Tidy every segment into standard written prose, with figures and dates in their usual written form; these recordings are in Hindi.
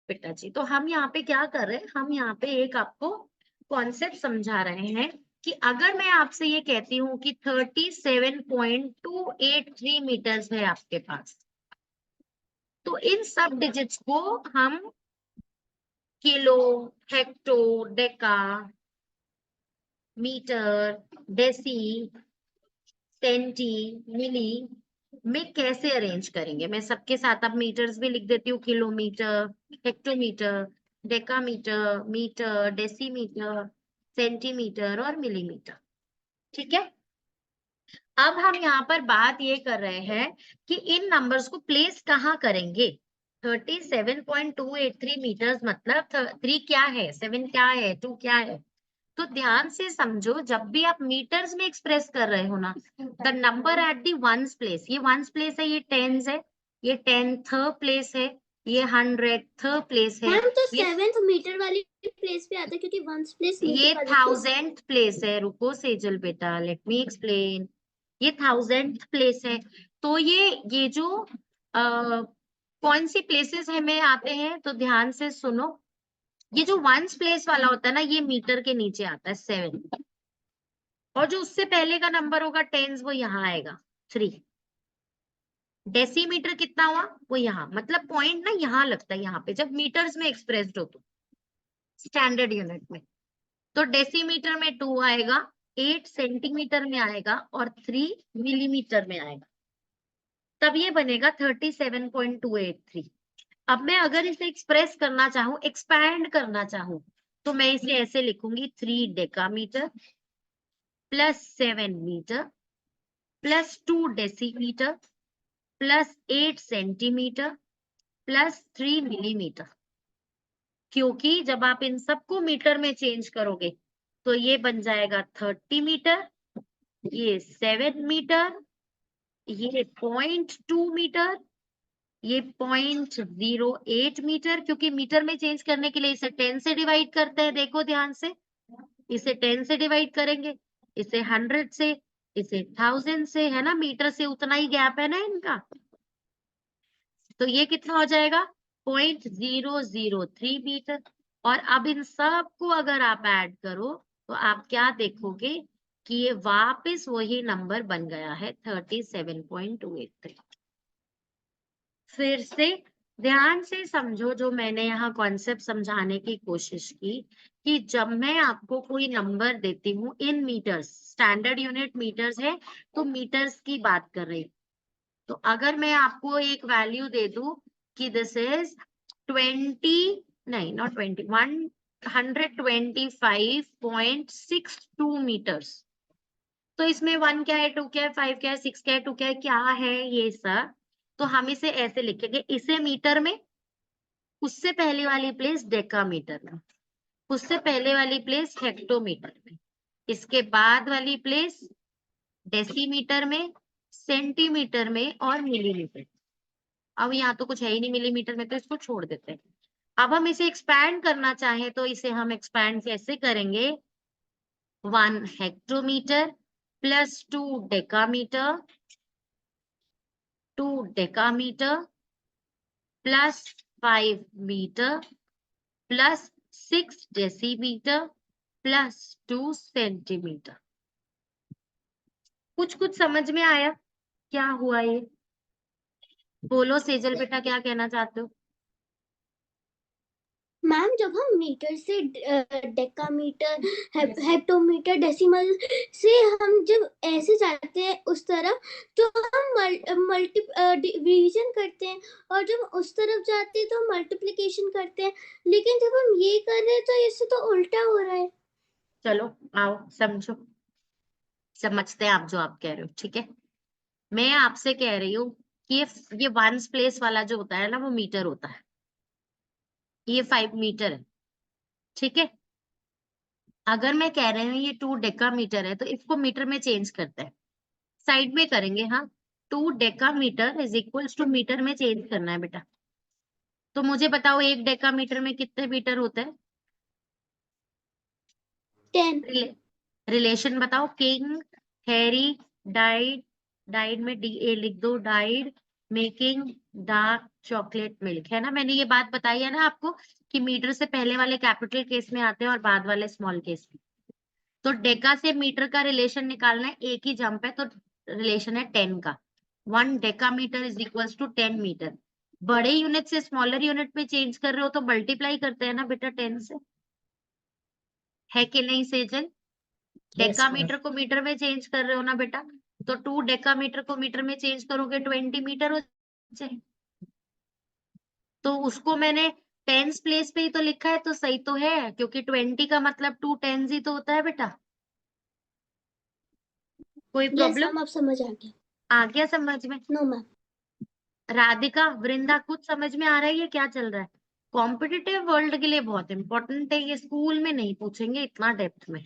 बेटा जी। तो हम यहाँ पे क्या कर रहे हैं, हम यहाँ पे एक आपको कॉन्सेप्ट समझा रहे हैं कि अगर मैं आपसे ये कहती हूँ कि 37.283 मीटर्स है आपके पास, तो इन सब डिजिट्स को हम kilo, hecto, deca, metre, deci, centi, milli में कैसे अरेंज करेंगे। मैं सबके साथ अब मीटर्स भी लिख देती हूँ, kilometre, hectometre, decametre, metre, decimetre, centimetre और मिलीमीटर। ठीक है। अब हम यहाँ पर बात ये कर रहे हैं कि इन नंबर्स को प्लेस कहाँ करेंगे। 37.283 मीटर्स मतलब 3 क्या है, 7 क्या है, 2 क्या है। तो ध्यान से समझो, जब भी आप मीटर्स में एक्सप्रेस कर रहे हो ना, the number at the ones place, ये वंस प्लेस है, ये टेंस है, ये 10th प्लेस है, ये 100th प्लेस है, मैम तो ये 7th मीटर वाली प्लेस पे आता है क्योंकि 1st प्लेस मीटर ये वाली प्लेस। 1000th प्लेस है। रुको सेजल बेटा, लेट मी एक्सप्लेन। ये 1000th प्लेस है। तो ये जो कौन सी प्लेसेस हमें आते हैं, तो ध्यान से सुनो। ये जो वंस प्लेस वाला होता है ना, ये मीटर के नीचे आता है 7, और जो उससे पहले का नंबर होगा टेंस, वो यहाँ आएगा 3। डेसीमीटर कितना हुआ, वो यहाँ, मतलब पॉइंट ना यहाँ लगता है, यहाँ पे जब मीटर्स में एक्सप्रेस्ड हो तो स्टैंडर्ड यूनिट में। तो डेसीमीटर में 2 आएगा, 8 सेंटीमीटर में आएगा और 3 मिलीमीटर में आएगा। तब ये बनेगा 37.283। अब मैं अगर इसे एक्सप्रेस करना चाहूँ, एक्सपैंड करना चाहूँ, तो मैं इसे ऐसे लिखूंगी, 3 decametre plus 7 metre plus 2 decimetre plus 8 centimetre plus 3 millimetre. क्योंकि जब आप इन सबको मीटर में चेंज करोगे तो ये बन जाएगा 30 मीटर, ये 7 मीटर, ये 0.2 मीटर, ये 0.08 मीटर। क्योंकि मीटर में चेंज करने के लिए इसे 10 से डिवाइड करते हैं, देखो ध्यान से, इसे 10 से डिवाइड करेंगे, इसे 100 से, इसे 1000 से, है ना, मीटर से उतना ही गैप है ना इनका। तो ये कितना हो जाएगा, 0.003 मीटर। और अब इन सब को अगर आप ऐड करो तो आप क्या देखोगे कि ये वापस वही नंबर बन गया है, 37.283। फिर से ध्यान से समझो, जो मैंने यहाँ कॉन्सेप्ट समझाने की कोशिश की, कि जब मैं आपको कोई नंबर देती हूँ in metres, standard unit metres है, तो मीटर्स की बात कर रही हूँ। तो अगर मैं आपको एक वैल्यू दे दूं कि दिस इज 20, नहीं नॉट 20, 125.62 मीटर्स, तो इसमें 1 क्या है, 2 क्या है, 5 क्या है, 6 क्या है, 2 क्या है, क्या है ये सब। तो हम इसे ऐसे लिखेंगे, इसे मीटर में, उससे पहले वाली प्लेस डेकामीटर में, उससे पहले वाली प्लेस हेक्टोमीटर में, इसके बाद वाली प्लेस डेसीमीटर में, सेंटीमीटर में और मिलीमीटर। अब यहाँ तो कुछ है ही नहीं मिलीमीटर में, तो इसको छोड़ देते हैं। अब हम इसे एक्सपैंड करना चाहें तो इसे हम एक्सपैंड कैसे करेंगे, 1 hectometre plus 2 decametre, 2 decametre plus 5 metre plus 6 decimetre plus 2 centimetre. कुछ कुछ समझ में आया क्या हुआ ये? बोलो सेजल बेटा, क्या कहना चाहते हो? मैम जब हम मीटर से डेकामीटर, हेक्टोमीटर, डेसिमल से हम जब ऐसे जाते हैं उस तरफ, तो हम मल्टी डिवीजन करते हैं, और जब उस तरफ जाते हैं तो हम मल्टीप्लिकेशन करते हैं। लेकिन जब हम ये कर रहे हैं तो इससे तो उल्टा हो रहा है। चलो आओ समझो, समझते हैं आप जो आप कह रहे हो। ठीक है, मैं आपसे कह रही हूँ कि ये वंस प्लेस वाला जो होता है ना, वो मीटर होता है, ये 5 मीटर है। ठीक है, अगर मैं कह रही हूँ ये 2 डेकामीटर है, तो इसको मीटर में चेंज करते हैं, साइड में करेंगे। हाँ, 2 decametre is equals to metre में चेंज करना है बेटा। तो मुझे बताओ 1 डेकामीटर में कितने मीटर होते हैं? 10। रिलेशन बताओ, किंग, हैरी, डाइड, डाइड में डी ए लिख दो, died making dark chocolate milk, है ना। मैंने ये बात बताई है ना आपको कि मीटर से पहले वाले कैपिटल केस में आते हैं और बाद वाले स्मॉल केस में। तो डेका से मीटर का रिलेशन निकालना है, एक ही जंप है तो रिलेशन है 10 का। 1 decametre is equals to 10 metre. बड़े यूनिट से स्मॉलर यूनिट में चेंज कर रहे हो तो मल्टीप्लाई करते हैं ना बेटा 10 से, है कि नहीं सेजल। Yes ma'am. डेकामीटर को मीटर में चेंज कर रहे हो ना बेटा, तो 2 डेकामीटर को मीटर में चेंज करोगे 20 मीटर हो जाए। तो उसको मैंने टेंस प्लेस पे ही तो लिखा है, तो सही तो है, क्योंकि 20 का मतलब 2 टेंस ही तो होता है बेटा। कोई यस प्रॉब्लम मैम, अब समझ आ गया। आ गया समझ में। No ma'am. राधिका, वृंदा, कुछ समझ में आ रहा है ये क्या चल रहा है। कॉम्पिटिटिव वर्ल्ड के लिए बहुत इंपॉर्टेंट है ये, स्कूल में नहीं पूछेंगे इतना डेप्थ में,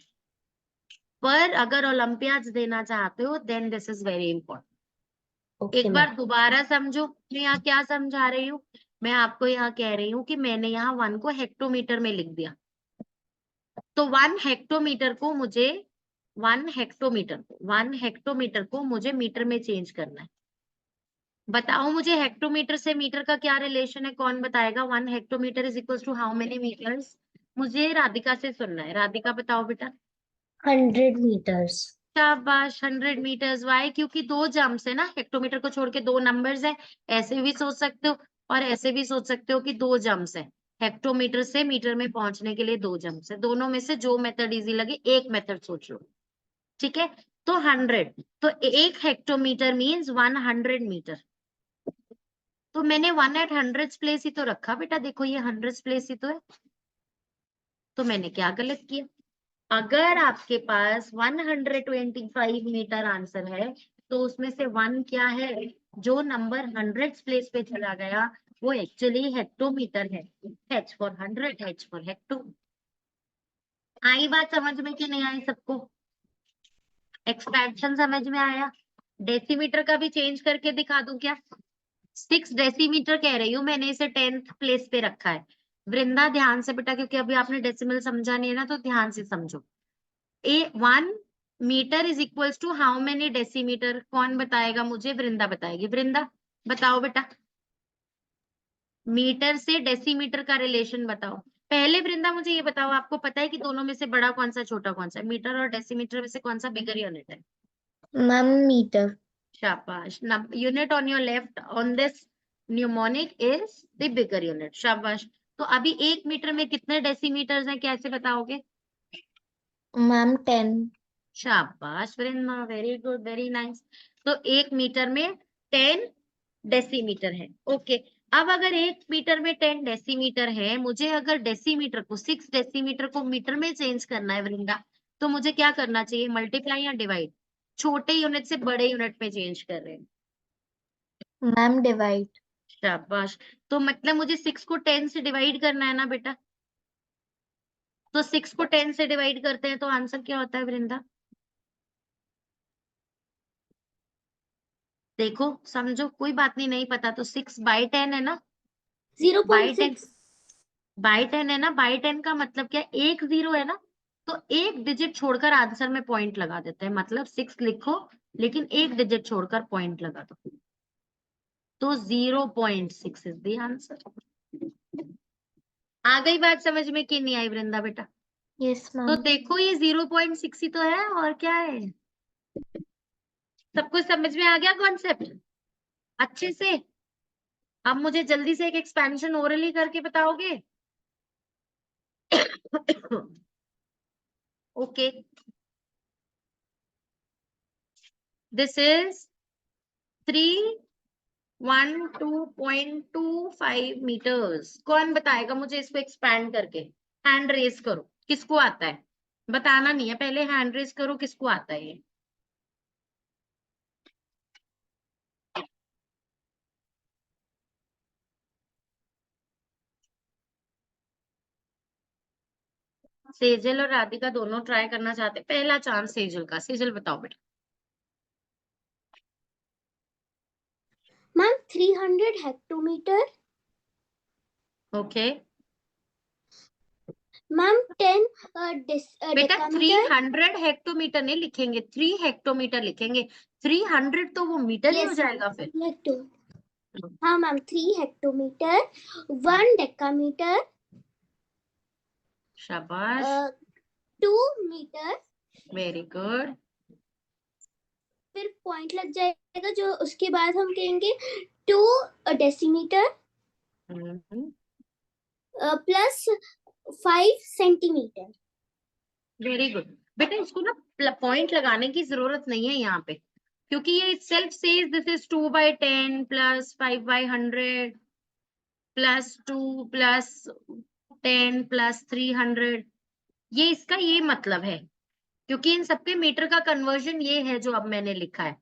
पर अगर ओलंपियाड्स देना चाहते हो then this is very important. Okay एक मैम। बार दोबारा समझो मैं यहाँ क्या समझा रही हूँ। मैं आपको यहाँ कह रही हूँ कि मैंने यहाँ 1 को हेक्टोमीटर में लिख दिया, तो 1 हेक्टोमीटर को मुझे 1 हेक्टोमीटर को मुझे मीटर में चेंज करना है। बताओ मुझे हेक्टोमीटर से मीटर का क्या रिलेशन है, कौन बताएगा। 1 hectometre is equal to how many metres. मुझे राधिका से सुनना है, राधिका बताओ बेटा। 100 मीटर्स। शाबाश, 100 मीटर्स। वाई, क्योंकि 2 जम्प्स है ना, हेक्टोमीटर को छोड़ के 2 नंबर्स है। ऐसे भी सोच सकते हो और ऐसे भी सोच सकते हो कि 2 जम्प्स है। हेक्टोमीटर से मीटर में पहुंचने के लिए 2 जम्प्स है। दोनों में से जो मेथड इजी लगे एक मेथड सोच लो, ठीक है। तो 100, तो 1 हेक्टोमीटर मीन्स 100 मीटर। तो मैंने 1 एट 100 प्लेस ही तो रखा बेटा, देखो ये 100 प्लेस ही तो है। तो मैंने क्या गलत किया। अगर आपके पास 125 मीटर आंसर है तो उसमें से 1 क्या है, जो नंबर 100 प्लेस पे चला गया वो एक्चुअली हेक्टोमीटर है। H for 100, H for hecto. आई बात समझ में कि नहीं आई सबको। एक्सपेंशन समझ में आया। डेसीमीटर का भी चेंज करके दिखा दूं क्या। 6 डेसीमीटर कह रही हूँ मैंने, इसे 10th प्लेस पे रखा है। वृंदा ध्यान से बेटा, क्योंकि अभी आपने डेसिमल समझा नहीं है ना, तो ध्यान से समझो। 1 metre is equals to how many decimetre, कौन बताएगा मुझे। वृंदा बताएगी। वृंदा बताओ बेटा, मीटर से डेसीमीटर का रिलेशन बताओ। पहले वृंदा मुझे ये बताओ, आपको पता है कि दोनों में से बड़ा कौन सा छोटा कौन सा, मीटर और डेसीमीटर में से कौन सा बिगर यूनिट है। Ma'am metre. शाबाश। Unit on your left on this mnemonic is the bigger unit. शाबाश। तो अभी 1 मीटर में कितने डेसीमीटर्स हैं, कैसे बताओगे। मैम 10। शाबाश वृंदा, वेरी गुड, वेरी नाइस। तो 1 मीटर में 10 डेसीमीटर है। ओके, अब अगर 1 मीटर में 10 डेसीमीटर है, मुझे अगर डेसीमीटर को 6 डेसीमीटर को मीटर में चेंज करना है वृंदा, तो मुझे क्या करना चाहिए, मल्टीप्लाई या डिवाइड। छोटे यूनिट से बड़े यूनिट में चेंज कर रहे हैं। Ma'am divide. शाबाश। तो मतलब मुझे 6 को 10 से डिवाइड करना है ना बेटा, तो 6 को 10 से डिवाइड करते हैं तो आंसर क्या होता है वृंदा। देखो समझो, कोई बात नहीं, नहीं पता तो 6/10 है ना। बाई 10, 0.6। बाई 10 है ना। बाई 10 का मतलब क्या, 1 0 है ना, तो एक डिजिट छोड़कर आंसर में पॉइंट लगा देते हैं। मतलब 6 लिखो लेकिन एक डिजिट छोड़कर पॉइंट लगा दो, तो 0.6 इज द आंसर। आ गई बात समझ में कि नहीं आई वृंदा बेटा। यस तो मैम। देखो ये 0.6 ही तो है, और क्या है। सब कुछ समझ में आ गया कॉन्सेप्ट अच्छे से। अब मुझे जल्दी से एक एक्सपेंशन ओरली करके बताओगे। Okay, this is 312.25 metres. कौन बताएगा मुझे इसको एक्सपैंड करके। हैंड रेस करो, किसको आता है। बताना नहीं है, पहले हैंड रेस करो किसको आता है ये। सेजल और राधिका दोनों ट्राई करना चाहते हैं, पहला चांस सेजल का। सेजल बताओ बेटा। Ma'am 300 hectometre. ओके मैम 10 बेटा, डेकामीटर। 300 हेक्टोमीटर नहीं लिखेंगे, 3 हेक्टोमीटर लिखेंगे। 300 तो वो मीटर ही हो यस जाएगा फिर। हेक्टो हाँ मैम 3 हेक्टोमीटर 1 डेकामीटर शाबाश, 2 मीटर वेरी गुड। फिर पॉइंट लग जाएगा जो उसके बाद हम कहेंगे 2 decimetre plus 5 centimetre. Very good. बेटा इसको ना पॉइंट लगाने की जरूरत नहीं है यहाँ पे, क्योंकि ये self says this is 2/10 plus 5/100 plus 2 plus 10 plus 300। ये इसका ये मतलब है, क्योंकि इन सबके मीटर का कन्वर्जन ये है जो अब मैंने लिखा है।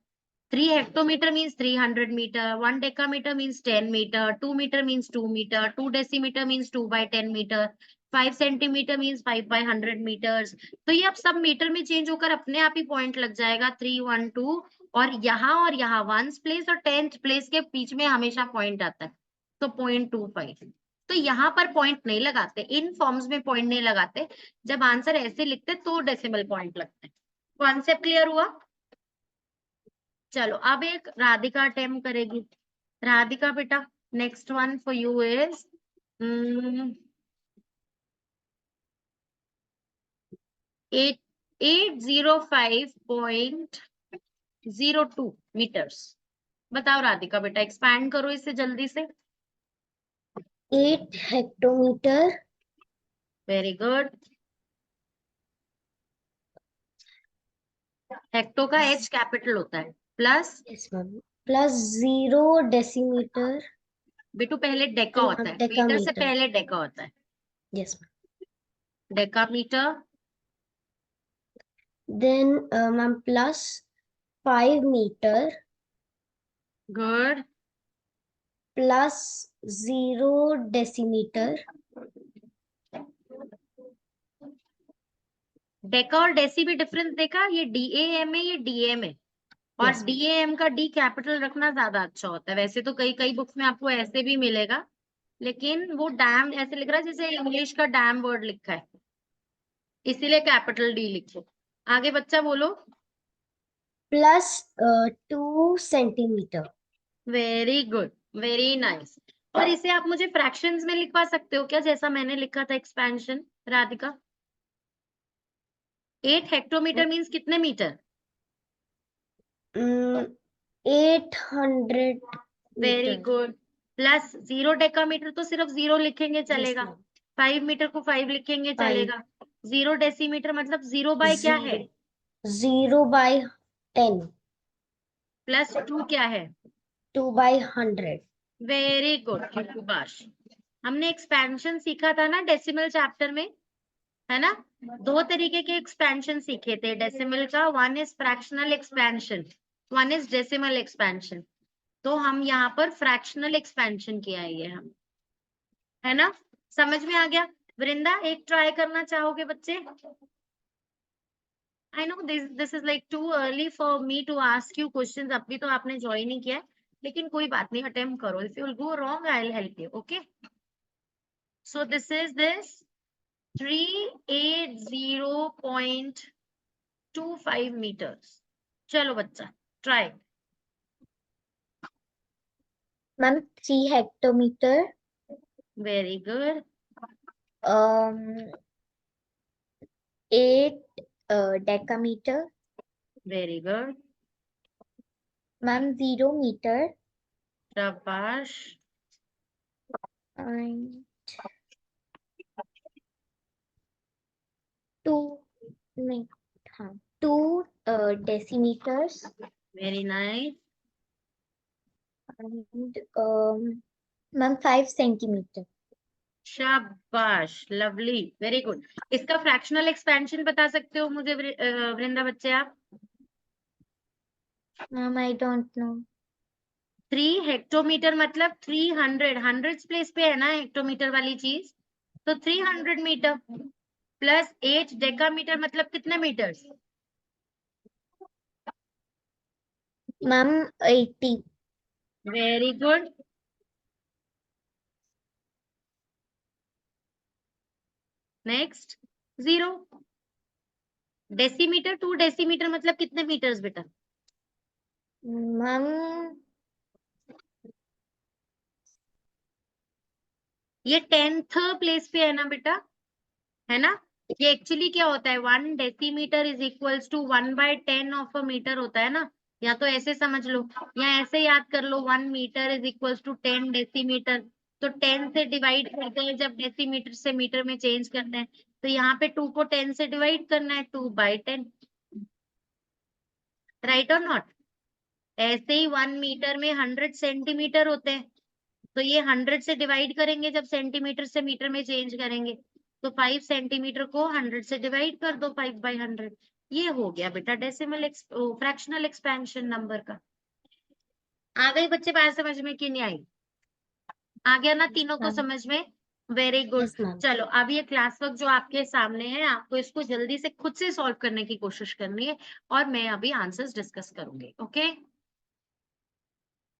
3 hectometre means 300 metre, 1 decametre means 10 metre, 2 metre means 2 metre, 2 decimetre means 2/10 metre, 5 centimetre means 5/100 metres. तो ये अब सब मीटर में चेंज होकर अपने आप ही पॉइंट लग जाएगा 3 1 2, और यहाँ वंस प्लेस और 10th प्लेस के बीच में हमेशा पॉइंट आता है, तो 0.25। तो यहाँ पर पॉइंट नहीं लगाते, इन फॉर्म्स में पॉइंट नहीं लगाते, जब आंसर ऐसे लिखते तो डेसिमल पॉइंट लगते हैं। कॉन्सेप्ट क्लियर हुआ? चलो अब एक राधिका अटेम्प्ट करेगी। राधिका बेटा, next one for you is 805.02 metres. बताओ राधिका बेटा, एक्सपैंड करो इसे जल्दी से। 8 हेक्टोमीटर वेरी गुड। हेक्टो का एच कैपिटल होता है, plus yes ma'am plus 0 decimetre बेटू पहले डेका होता है, मीटर से डेकामीटर। पहले डेका होता है। Yes ma'am decametre, then ma'am plus 5 metre good. Plus 0 decimetre. Deca और डेसी भी डिफरेंस देखा, ये DAM है, ये DM है, और यस मैम DAM का D कैपिटल रखना ज्यादा अच्छा होता है। वैसे तो कई कई बुक्स में आपको ऐसे भी मिलेगा, लेकिन वो डैम ऐसे लिख रहा है जैसे इंग्लिश का डैम वर्ड लिखा है, इसीलिए कैपिटल D लिखो। आगे बच्चा बोलो। Plus 2 centimetre. Very good, very nice. और इसे आप मुझे फ्रैक्शंस में लिखवा सकते हो क्या, जैसा मैंने लिखा था एक्सपेंशन राधिका? 8 हेक्टोमीटर मीन्स कितने metre? 800 very metre. Good. Plus 0 decametre तो सिर्फ 0 लिखेंगे यस चलेगा, मैम 5 मीटर को 5 लिखेंगे 5 चलेगा। 0 डेसीमीटर मतलब 0 बाय क्या है? 0/10 प्लस 2 क्या है? 2/100। Very good Subhash. हमने एक्सपेंशन सीखा था ना डेसिमल चैप्टर में, है ना? दो तरीके के एक्सपेंशन सीखे थे डेसिमल का, one is fractional expansion, one is decimal expansion. तो हम यहाँ पर फ्रैक्शनल एक्सपेंशन किया है, ये हम, है ना? समझ में आ गया? वृंदा एक ट्राई करना चाहोगे बच्चे? I know this is like too early for me to ask you questions, अभी तो आपने ज्वाइन नहीं किया है, लेकिन कोई बात नहीं, अटेम्प्ट करो। If you will go wrong I will help you, okay? So this is this 380.25 meters. चलो बच्चा try. Ma'am 3 hectometre very good. 8 decametre. Very good. Ma'am 0 metre शाबाश। and 2 नहीं हाँ 2 decimetres very nice. and ma'am 5 centimetre. शाबाश, लवली, वेरी गुड। इसका फ्रैक्शनल एक्सपेंशन बता सकते हो मुझे वृंदा बच्चे आप? Ma'am I don't know. 3 hectometre मतलब 300, हंड्रेड्स प्लेस पे है ना हेक्टोमीटर वाली चीज, तो 300 मीटर प्लस 8 डेकामीटर मतलब कितने metres? Ma'am 80। Very good. Next 0 decimetre, 2 decimetre मतलब कितने मीटर्स बेटा? मैम ये 10th प्लेस पे है ना बेटा, है ना। ये एक्चुअली क्या होता है, 1 decimetre is equals to 1/10 of a metre होता है ना। या तो ऐसे समझ लो या ऐसे याद कर लो, 1 metre is equals to 10 decimetre. तो 10 से डिवाइड करते हैं जब डेसीमीटर से मीटर में चेंज करते हैं, तो यहाँ पे 2 को 10 से डिवाइड करना है, 2/10, राइट और नॉट। ऐसे ही 1 मीटर में 100 सेंटीमीटर होते हैं, तो ये 100 से डिवाइड करेंगे जब सेंटीमीटर से मीटर में चेंज करेंगे, तो 5 सेंटीमीटर को 100 से डिवाइड कर दो, 5/100। ये हो गया बेटा डेसिमल फ्रैक्शनल एक्सपेंशन नंबर का। आ गई बच्चे बात समझ में कि नहीं आई? आ गया ना तीनों को हाँ। समझ में? Very good. Yes ma'am. चलो अब ये क्लास वर्क जो आपके सामने है, आपको इसको जल्दी से खुद से सॉल्व करने की कोशिश करनी है, और मैं अभी आंसर्स डिस्कस करूंगी, ओके।